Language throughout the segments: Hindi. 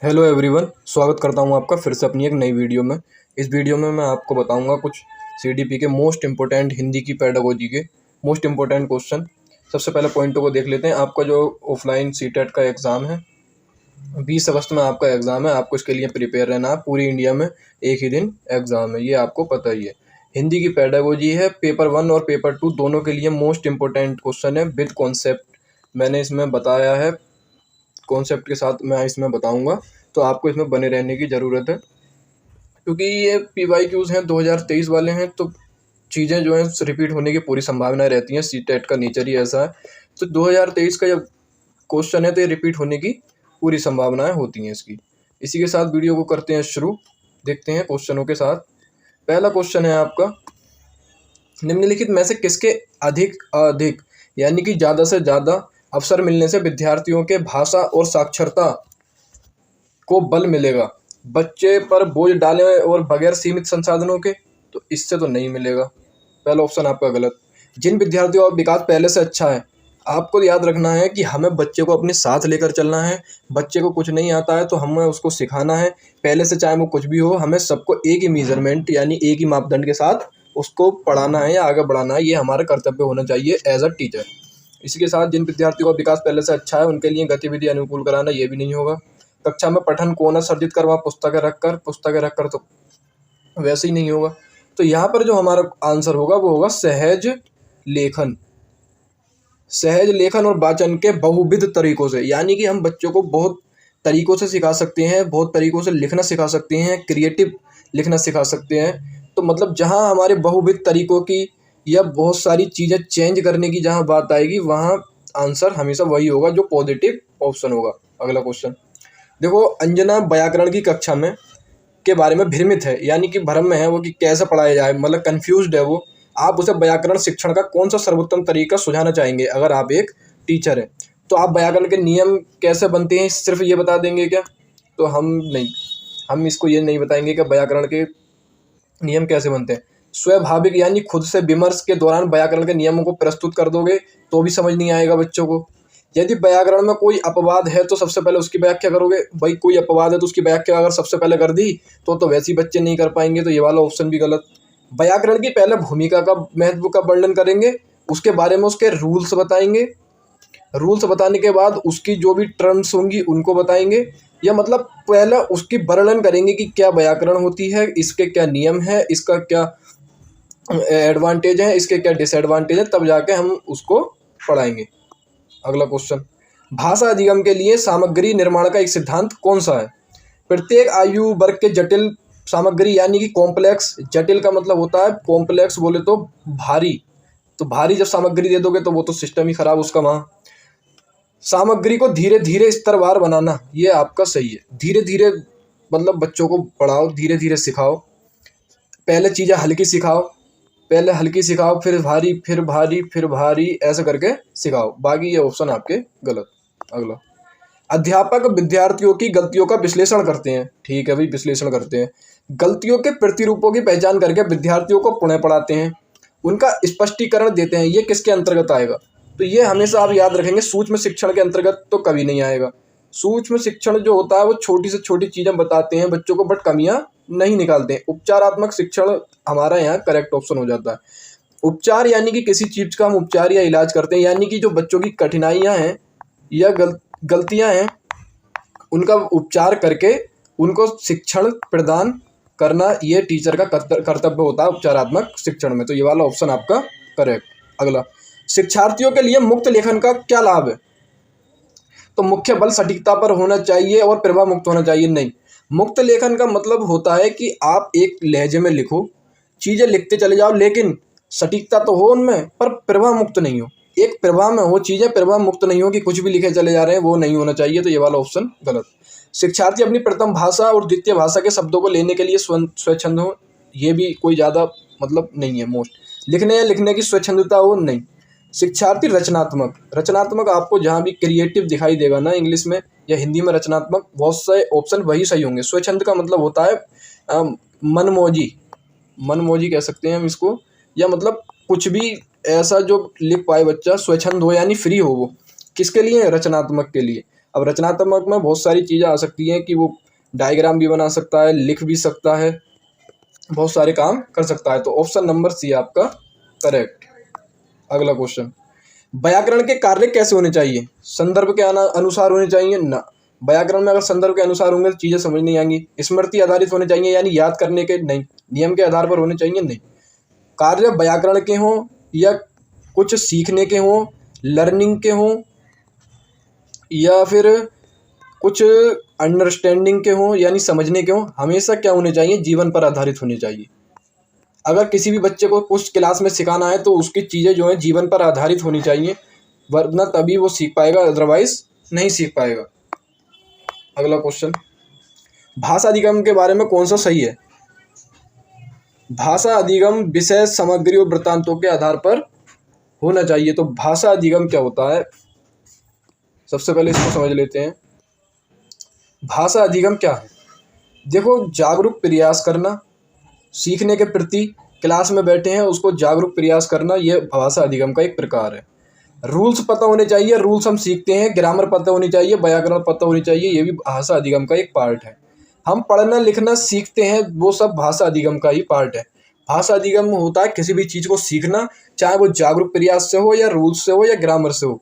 हेलो एवरीवन, स्वागत करता हूं आपका फिर से अपनी एक नई वीडियो में। इस वीडियो में मैं आपको बताऊंगा कुछ सीडीपी के मोस्ट इम्पोर्टेंट हिंदी की पेडागोजी के मोस्ट इम्पोर्टेंट क्वेश्चन। सबसे पहले पॉइंटों को देख लेते हैं। आपका जो ऑफलाइन सीटेट का एग्ज़ाम है 20 अगस्त में आपका एग्ज़ाम है। आपको इसके लिए प्रिपेयर रहना है। पूरी इंडिया में एक ही दिन एग्ज़ाम है, ये आपको पता ही है। हिंदी की पेडागोजी है, पेपर 1 और पेपर 2 दोनों के लिए मोस्ट इम्पोर्टेंट क्वेश्चन है विद कॉन्सेप्ट। मैंने इसमें बताया है, कॉन्सेप्ट के साथ मैं इसमें बताऊंगा, तो आपको इसमें बने रहने की ज़रूरत है क्योंकि ये PYQs हैं 2023 वाले हैं, तो चीज़ें जो हैं रिपीट होने की पूरी संभावनाएं रहती हैं। सीटेट का नेचर ही ऐसा है। तो 2023 का जब क्वेश्चन है तो ये रिपीट होने की पूरी संभावनाएं होती हैं इसकी। इसी के साथ वीडियो को करते हैं शुरू। देखते हैं क्वेश्चनों के साथ। पहला क्वेश्चन है आपका, निम्नलिखित में से किसके अधिक अधिक यानी कि ज़्यादा से ज़्यादा अवसर मिलने से विद्यार्थियों के भाषा और साक्षरता को बल मिलेगा? बच्चे पर बोझ डालें और बगैर सीमित संसाधनों के, तो इससे तो नहीं मिलेगा। पहला ऑप्शन आपका गलत। जिन विद्यार्थियों का विकास पहले से अच्छा है, आपको याद रखना है कि हमें बच्चे को अपने साथ लेकर चलना है। बच्चे को कुछ नहीं आता है तो हमें उसको सिखाना है पहले से, चाहे वो कुछ भी हो। हमें सबको एक ही मेजरमेंट यानी एक ही मापदंड के साथ उसको पढ़ाना है या आगे बढ़ाना है। ये हमारा कर्तव्य होना चाहिए एज अ टीचर। इसी के साथ जिन विद्यार्थियों का विकास पहले से अच्छा है उनके लिए गतिविधि अनुकूल कराना, ये भी नहीं होगा। कक्षा में पठन कोना सर्जित करवा पुस्तकें रखकर तो वैसे ही नहीं होगा। तो यहाँ पर जो हमारा आंसर होगा वो होगा सहज लेखन। सहज लेखन और वाचन के बहुविध तरीकों से, यानी कि हम बच्चों को बहुत तरीकों से सिखा सकते हैं, बहुत तरीकों से लिखना सिखा सकते हैं, क्रिएटिव लिखना सिखा सकते हैं। तो मतलब जहाँ हमारे बहुविध तरीकों की या बहुत सारी चीज़ें चेंज करने की जहाँ बात आएगी, वहाँ आंसर हमेशा वही होगा जो पॉजिटिव ऑप्शन होगा। अगला क्वेश्चन देखो, अंजना व्याकरण की कक्षा में के बारे में भ्रमित है, यानी कि भ्रम में है वो कि कैसे पढ़ाया जाए, मतलब कंफ्यूज्ड है वो। आप उसे व्याकरण शिक्षण का कौन सा सर्वोत्तम तरीका सुझाना चाहेंगे? अगर आप एक टीचर हैं तो आप व्याकरण के नियम कैसे बनते हैं सिर्फ ये बता देंगे क्या? तो हम इसको ये नहीं बताएंगे कि व्याकरण के नियम कैसे बनते हैं। स्वाभाविक यानी खुद से विमर्श के दौरान व्याकरण के नियमों को प्रस्तुत कर दोगे तो भी समझ नहीं आएगा बच्चों को। यदि व्याकरण में कोई अपवाद है तो सबसे पहले उसकी व्याख्या करोगे। भाई कोई अपवाद है तो उसकी व्याख्या अगर सबसे पहले कर दी तो वैसे ही बच्चे नहीं कर पाएंगे, तो ये वाला ऑप्शन भी गलत। व्याकरण की पहले भूमिका का महत्व का वर्णन करेंगे, उसके बारे में उसके रूल्स बताएंगे, रूल्स बताने के बाद उसकी जो भी टर्म्स होंगी उनको बताएंगे, या मतलब पहले उसकी वर्णन करेंगे कि क्या व्याकरण होती है, इसके क्या नियम है, इसका क्या एडवांटेज है, इसके क्या डिसएडवांटेज है, तब जाके हम उसको पढ़ाएंगे। अगला क्वेश्चन, भाषा अधिगम के लिए सामग्री निर्माण का एक सिद्धांत कौन सा है? प्रत्येक आयु वर्ग के जटिल सामग्री यानी कि कॉम्प्लेक्स, जटिल का मतलब होता है कॉम्प्लेक्स बोले तो भारी, तो भारी जब सामग्री दे दोगे तो वो तो सिस्टम ही खराब उसका। वहाँ सामग्री को धीरे धीरे स्तरवार बनाना, ये आपका सही है। धीरे धीरे मतलब बच्चों को पढ़ाओ, धीरे धीरे सिखाओ। पहले चीज़ें हल्की सिखाओ, पहले हल्की सिखाओ, फिर भारी, फिर भारी, फिर भारी, ऐसे करके सिखाओ। बाकी ये ऑप्शन आपके गलत। अगला, अध्यापक विद्यार्थियों की गलतियों का विश्लेषण करते हैं। ठीक है भाई, विश्लेषण करते हैं। गलतियों के प्रतिरूपों की पहचान करके विद्यार्थियों को पुनः पढ़ाते हैं, उनका स्पष्टीकरण देते हैं। ये किसके अंतर्गत आएगा? तो ये हमेशा आप याद रखेंगे, सूक्ष्म शिक्षण के अंतर्गत तो कभी नहीं आएगा। सूक्ष्म शिक्षण जो होता है वो छोटी से छोटी चीज़ें बताते हैं बच्चों को, बट कमियां नहीं निकालते हैं। उपचारात्मक शिक्षण हमारा यहाँ करेक्ट ऑप्शन हो जाता है। उपचार यानी कि किसी चीज़ का हम उपचार या इलाज करते हैं, यानी कि जो बच्चों की कठिनाइयाँ हैं या गलतियाँ हैं उनका उपचार करके उनको शिक्षण प्रदान करना, ये टीचर का कर्तव्य होता है उपचारात्मक शिक्षण में। तो ये वाला ऑप्शन आपका करेक्ट। अगला, शिक्षार्थियों के लिए मुक्त लेखन का क्या लाभ है? तो मुख्य बल सटीकता पर होना चाहिए और प्रवाह मुक्त होना चाहिए। नहीं, मुक्त लेखन का मतलब होता है कि आप एक लहजे में लिखो, चीज़ें लिखते चले जाओ, लेकिन सटीकता तो हो उनमें पर प्रवाह मुक्त नहीं हो। एक प्रवाह में हो चीज़ें, प्रवाह मुक्त नहीं हो कि कुछ भी लिखे चले जा रहे हैं, वो नहीं होना चाहिए। तो ये वाला ऑप्शन गलत। शिक्षार्थी अपनी प्रथम भाषा और द्वितीय भाषा के शब्दों को लेने के लिए स्वच्छंद हो, ये भी कोई ज़्यादा मतलब नहीं है। मोस्ट लिखने या लिखने की स्वच्छंदता हो, नहीं। शिक्षार्थी रचनात्मक, रचनात्मक आपको जहाँ भी क्रिएटिव दिखाई देगा ना इंग्लिश में या हिंदी में, रचनात्मक बहुत से ऑप्शन वही सही होंगे। स्वच्छंद का मतलब होता है मनमौजी, मनमौजी कह सकते हैं हम इसको, या मतलब कुछ भी ऐसा जो लिख पाए बच्चा, स्वच्छंद हो यानी फ्री हो। वो किसके लिए? रचनात्मक के लिए। अब रचनात्मक में बहुत सारी चीज़ें आ सकती हैं कि वो डायग्राम भी बना सकता है, लिख भी सकता है, बहुत सारे काम कर सकता है। तो ऑप्शन नंबर सी आपका करेक्ट। अगला क्वेश्चन, व्याकरण के कार्य कैसे होने चाहिए? संदर्भ के अनुसार होने चाहिए ना। व्याकरण में अगर संदर्भ के अनुसार होंगे तो चीज़ें समझ नहीं आएंगी। स्मृति आधारित होने चाहिए यानी याद करने के, नहीं। नियम के आधार पर होने चाहिए, नहीं। कार्य व्याकरण के हों या कुछ सीखने के हों, लर्निंग के हों, या फिर कुछ अंडरस्टैंडिंग के हों यानी समझने के हों, हमेशा क्या होने चाहिए? जीवन पर आधारित होने चाहिए। अगर किसी भी बच्चे को कुछ क्लास में सिखाना है तो उसकी चीज़ें जो हैं जीवन पर आधारित होनी चाहिए, वरना तभी वो सीख पाएगा, अदरवाइज नहीं सीख पाएगा। अगला क्वेश्चन, भाषा अधिगम के बारे में कौन सा सही है? भाषा अधिगम विषय, सामग्री और वृत्तांतों के आधार पर होना चाहिए। तो भाषा अधिगम क्या होता है, सबसे पहले इसको समझ लेते हैं। भाषा अधिगम क्या है? देखो, जागरूक प्रयास करना, सीखने के प्रति क्लास में बैठे हैं उसको जागरूक प्रयास करना, यह भाषा अधिगम का एक प्रकार है। रूल्स पता होने चाहिए, रूल्स हम सीखते हैं, ग्रामर पता होनी चाहिए, व्याकरण पता होनी चाहिए, ये भी भाषा अधिगम का एक पार्ट है। हम पढ़ना लिखना सीखते हैं, वो सब भाषा अधिगम का ही पार्ट है। भाषा अधिगम होता है किसी भी चीज़ को सीखना, चाहे वो जागरूक प्रयास से हो या रूल्स से हो या ग्रामर से हो।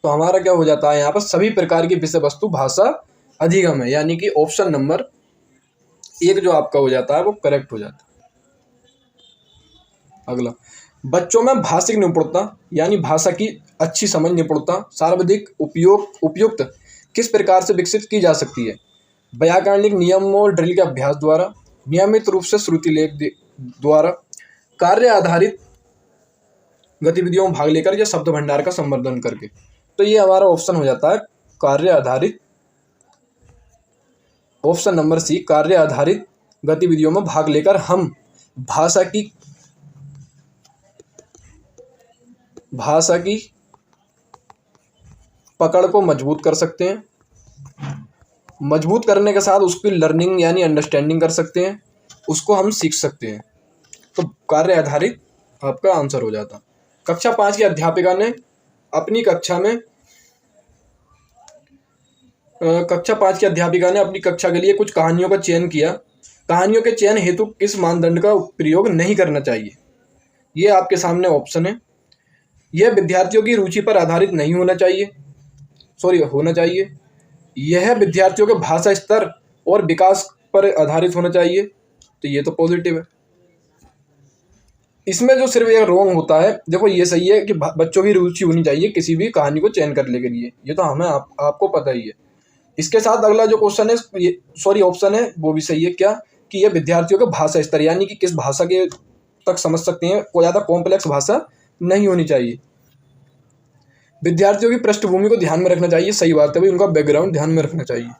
तो हमारा क्या हो जाता है यहाँ पर, सभी प्रकार की विषय वस्तु भाषा अधिगम है, यानी कि ऑप्शन नंबर 1 जो आपका हो जाता है वो करेक्ट हो जाता है। अगला, बच्चों में भाषिक निपुणता यानी भाषा की अच्छी समझ, निपुणता, सर्वाधिक उपयुक्त किस प्रकार से विकसित की जा सकती है? व्याकरणिक नियम और ड्रिल के अभ्यास द्वारा, नियमित रूप से श्रुति लेख द्वारा, कार्य आधारित गतिविधियों में भाग लेकर या शब्द भंडार का संवर्धन करके। तो ये हमारा ऑप्शन हो जाता है कार्य आधारित, ऑप्शन नंबर सी, कार्य आधारित गतिविधियों में भाग लेकर हम भाषा की पकड़ को मजबूत कर सकते हैं। मजबूत करने के साथ उसकी लर्निंग यानी अंडरस्टैंडिंग कर सकते हैं, उसको हम सीख सकते हैं। तो कार्य आधारित आपका आंसर हो जाता। कक्षा 5 की अध्यापिका ने अपनी कक्षा के लिए कुछ कहानियों का चयन किया। कहानियों के चयन हेतु किस मानदंड का प्रयोग नहीं करना चाहिए? ये आपके सामने ऑप्शन है। यह विद्यार्थियों की रुचि पर आधारित नहीं होना चाहिए, होना चाहिए। यह विद्यार्थियों के भाषा स्तर और विकास पर आधारित होना चाहिए। तो ये तो पॉजिटिव है। इसमें जो सिर्फ ये रॉन्ग होता है, देखो ये सही है कि बच्चों की रुचि होनी चाहिए किसी भी कहानी को चयन करने के लिए, ये तो हमें आपको पता ही है। इसके साथ अगला जो क्वेश्चन है, ऑप्शन है, वो भी सही है। क्या कि यह विद्यार्थियों का भाषा स्तर यानी कि किस भाषा के तक समझ सकते हैं, कोई ज़्यादा कॉम्प्लेक्स भाषा नहीं होनी चाहिए। विद्यार्थियों की पृष्ठभूमि को ध्यान में रखना चाहिए, सही बात है भाई, उनका बैकग्राउंड ध्यान में रखना चाहिए।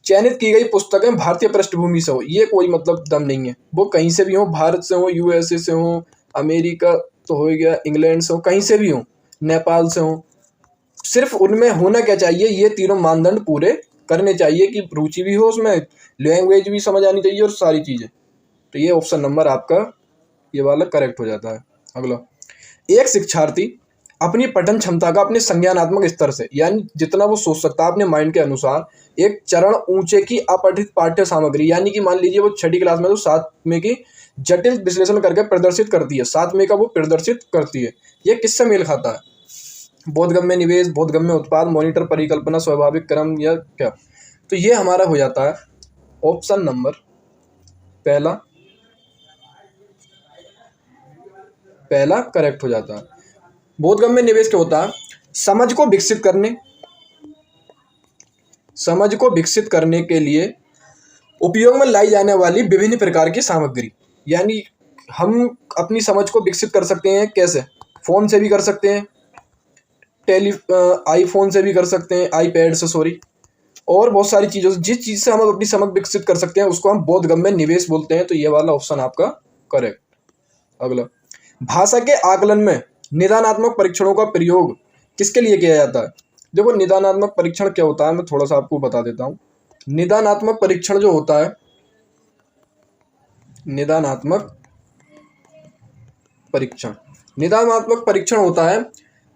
चयनित की गई पुस्तकें भारतीय पृष्ठभूमि से हो, ये कोई मतलब दम नहीं है। वो कहीं से भी हो, भारत से हो, यूएसए से हो, अमेरिका तो हो गया, इंग्लैंड से हो, कहीं से भी हो, नेपाल से हो, सिर्फ उनमें होना क्या चाहिए, ये तीनों मानदंड पूरे करने चाहिए कि रुचि भी हो उसमें, लैंग्वेज भी समझ आनी चाहिए और सारी चीज़ें। तो ये ऑप्शन नंबर आपका ये वाला करेक्ट हो जाता है। अगला, एक शिक्षार्थी अपनी पठन क्षमता का अपने संज्ञानात्मक स्तर से यानी जितना वो सोच सकता है अपने माइंड के अनुसार एक चरण ऊंचे की अपठित पाठ्य सामग्री, यानी कि मान लीजिए वो 6ठी क्लास में तो 7वें की जटिल विश्लेषण करके प्रदर्शित करती है, 7वें का वो प्रदर्शित करती है। ये किससे मेल खाता है? बोधगम्य निवेश, बोधगम्य उत्पाद, मॉनिटर, परिकल्पना, स्वाभाविक क्रम या क्या? तो ये हमारा हो जाता है ऑप्शन नंबर पहला करेक्ट हो जाता है। बोधगम्य निवेश क्या होता है? समझ को विकसित करने के लिए उपयोग में लाई जाने वाली विभिन्न प्रकार की सामग्री, यानी हम अपनी समझ को विकसित कर सकते हैं कैसे? फ़ोन से भी कर सकते हैं, आईफोन से भी कर सकते हैं, आईपैड से और बहुत सारी चीज़ों से, जिस चीज़ से हम अपनी समझ विकसित कर सकते हैं उसको हम बोधगम्य निवेश बोलते हैं। तो ये वाला ऑप्शन आपका करेक्ट। अगला, भाषा के आकलन में निदानात्मक परीक्षणों का प्रयोग किसके लिए किया जाता है? देखो, निदानात्मक परीक्षण क्या होता है मैं थोड़ा सा आपको बता देता हूँ। निदानात्मक परीक्षण जो होता है, निदानात्मक परीक्षण होता है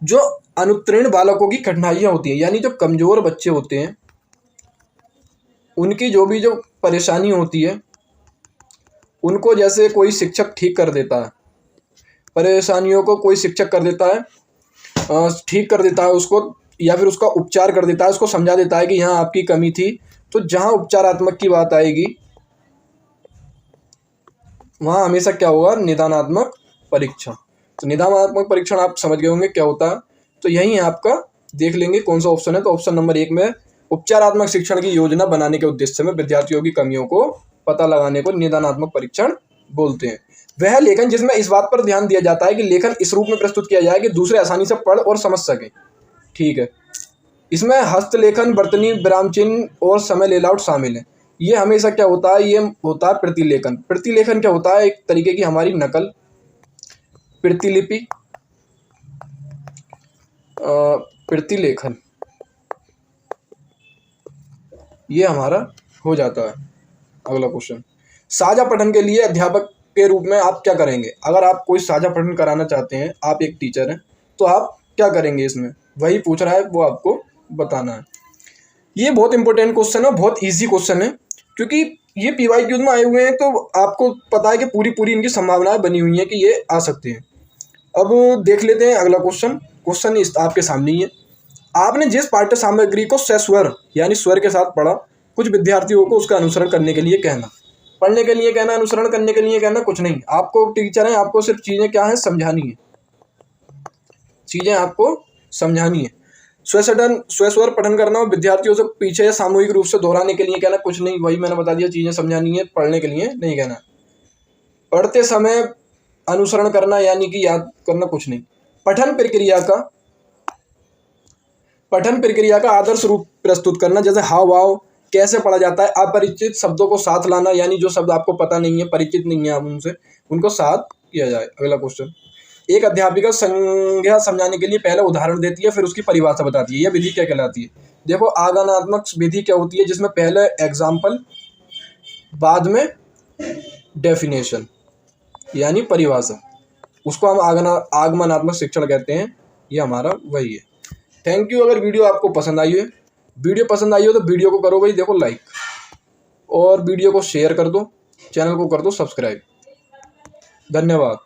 जो अनुत्तीर्ण बालकों की कठिनाइयाँ होती हैं, यानी जो कमज़ोर बच्चे होते हैं उनकी जो परेशानी होती है उनको जैसे कोई शिक्षक ठीक कर देता है, परेशानियों को कोई शिक्षक कर देता है, ठीक कर देता है उसको, या फिर उसका उपचार कर देता है, उसको समझा देता है कि यहाँ आपकी कमी थी। तो जहाँ उपचारात्मक की बात आएगी वहाँ हमेशा क्या होगा, निदानात्मक परीक्षण। तो निदानात्मक परीक्षण आप समझ गए होंगे क्या होता है। तो यही है आपका, देख लेंगे कौन सा ऑप्शन है। तो ऑप्शन नंबर 1 में उपचारात्मक शिक्षण की योजना बनाने के उद्देश्य में विद्यार्थियों की कमियों को पता लगाने को निदानात्मक परीक्षण बोलते हैं। वह लेखन जिसमें इस बात पर ध्यान दिया जाता है कि लेखन इस रूप में प्रस्तुत किया जाए कि दूसरे आसानी से पढ़ और समझ सकें। ठीक है, इसमें हस्तलेखन, वर्तनी, विराम चिन्ह और समय लेआउट शामिल है। ये हमेशा क्या होता है, ये होता है प्रतिलेखन। प्रतिलेखन क्या होता है, एक तरीके की हमारी नकल, प्रतिलिपि, प्रतिलेखन, ये हमारा हो जाता है। अगला क्वेश्चन, साझा पठन के लिए अध्यापक के रूप में आप क्या करेंगे। अगर आप कोई साझा पठन कराना चाहते हैं, आप एक टीचर हैं, तो आप क्या करेंगे इसमें, वही पूछ रहा है, वो आपको बताना है। ये बहुत इंपॉर्टेंट क्वेश्चन है, बहुत इजी क्वेश्चन है, क्योंकि ये PYQ में आए हुए हैं, तो आपको पता है कि पूरी इनकी संभावनाएं बनी हुई हैं कि ये आ सकते हैं। अब देख लेते हैं अगला क्वेश्चन। क्वेश्चन आपके सामने ही है। आपने जिस पाठ्य सामग्री को सस्वर यानी स्वर के साथ पढ़ा, कुछ विद्यार्थियों को उसका अनुसरण करने के लिए कहना। पढ़ने के लिए कहना, अनुसरण करने के लिए कहना, कुछ नहीं। आपको टीचर हैं, आपको सिर्फ चीज़ें क्या है, समझानी है, चीज़ें आपको समझानी है। स्वस्वर पठन करना और विद्यार्थियों से पीछे या सामूहिक रूप से दोहराने के लिए कहना, कुछ नहीं, वही मैंने बता दिया, चीज़ें समझानी है, पढ़ने के लिए नहीं कहना। पढ़ते समय अनुसरण करना यानी कि याद करना, कुछ नहीं। पठन प्रक्रिया का आदर्श रूप प्रस्तुत करना, जैसे हाव भाव कैसे पढ़ा जाता है, अपरिचित शब्दों को साथ लाना, यानी जो शब्द आपको पता नहीं है, परिचित नहीं है आप उनसे, उनको साथ किया जाए। अगला क्वेश्चन, एक अध्यापिका संज्ञा समझाने के लिए पहले उदाहरण देती है, फिर उसकी परिभाषा बताती है। यह विधि क्या कहलाती है। देखो, आगमनात्मक विधि क्या होती है, जिसमें पहले एग्जाम्पल, बाद में डेफिनेशन यानी परिभाषा, उसको हम आगमनात्मक शिक्षण कहते हैं। ये हमारा वही है। Thank you. अगर वीडियो आपको पसंद आई हो तो वीडियो को करो भाई देखो लाइक, और वीडियो को शेयर कर दो, चैनल को कर दो सब्सक्राइब। धन्यवाद।